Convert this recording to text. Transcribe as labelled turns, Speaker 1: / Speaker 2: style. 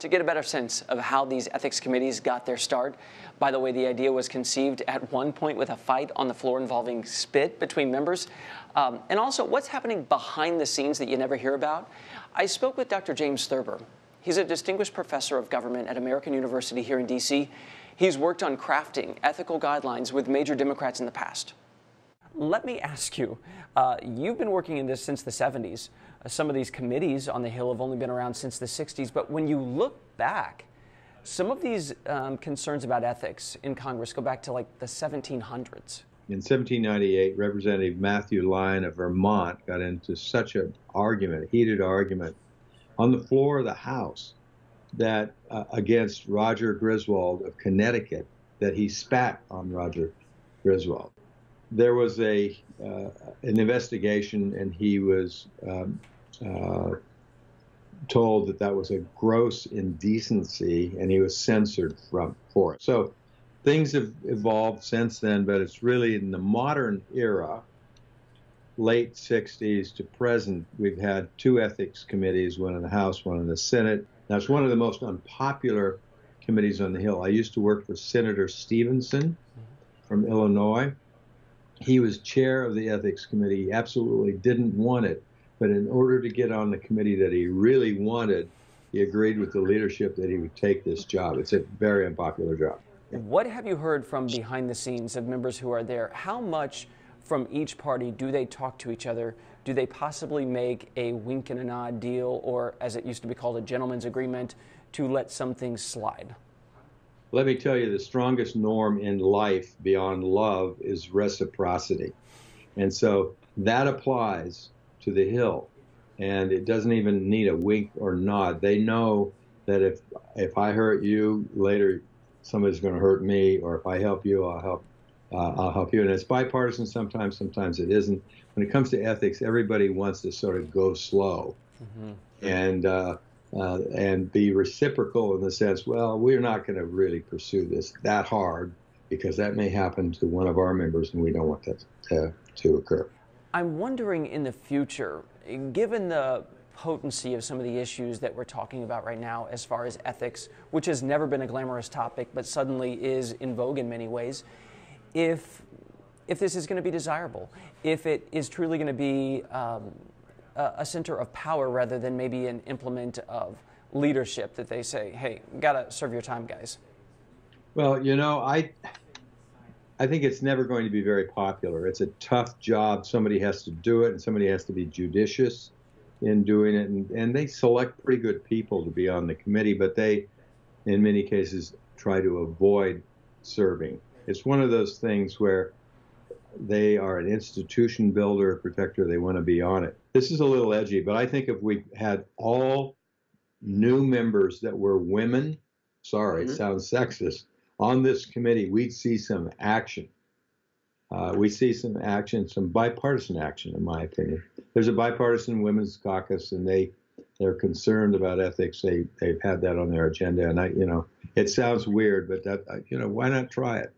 Speaker 1: To get a better sense of how these ethics committees got their start, by the way, the idea was conceived at one point with a fight on the floor involving spit between members. And also, what's happening behind the scenes that you never hear about? I spoke with Dr. James Thurber. He's a distinguished professor of government at American University here in D.C. He's worked on crafting ethical guidelines with major Democrats in the past. Let me ask you, you've been working in this since the 70s. Some of these committees on the Hill have only been around since the 60s. But when you look back, some of these concerns about ethics in Congress go back to like the 1700s.
Speaker 2: In 1798, Representative Matthew Lyon of Vermont got into such an argument, a heated argument, on the floor of the House that against Roger Griswold of Connecticut, that he spat on Roger Griswold. There was an investigation, and he was told that that was a gross indecency, and he was censored for it. So things have evolved since then, but it's really in the modern era, late 60s to present, we've had two ethics committees, one in the House, one in the Senate. Now, it's one of the most unpopular committees on the Hill. I used to work for Senator Stevenson from Illinois. He was chair of the ethics committee. He absolutely didn't want it. But in order to get on the committee that he really wanted, he agreed with the leadership that he would take this job. It's a very unpopular job.
Speaker 1: What have you heard from behind the scenes of members who are there? How much from each party do they talk to each other? Do they possibly make a wink and a nod deal, or as it used to be called, a gentleman's agreement, to let some things slide?
Speaker 2: Let me tell you, the strongest norm in life beyond love is reciprocity. And so that applies to the Hill. And it doesn't even need a wink or nod. They know that if I hurt you, later somebody's going to hurt me, or if I help you, I'll help you. And it's bipartisan sometimes, sometimes it isn't. When it comes to ethics, everybody wants to sort of go slow. And be reciprocal in the sense, well, we're not going to really pursue this that hard because that may happen to one of our members, and we don't want that to occur.
Speaker 1: I'm wondering in the future, given the potency of some of the issues that we're talking about right now as far as ethics, which has never been a glamorous topic but suddenly is in vogue in many ways, if this is going to be desirable, if it is truly going to be a center of power rather than maybe an implement of leadership that they say, hey, got to serve your time, guys?
Speaker 2: Well, you know, I think it's never going to be very popular. It's a tough job. Somebody has to do it, and somebody has to be judicious in doing it. And they select pretty good people to be on the committee, but they, in many cases, try to avoid serving. It's one of those things where they are an institution builder, protector, they want to be on it. This is a little edgy, but I think if we had all new members that were women, sorry, it sounds sexist, on this committee, we'd see some action. We see some action, some bipartisan action, in my opinion. There's a bipartisan women's caucus, and they're concerned about ethics. They've had that on their agenda, and it sounds weird, but why not try it?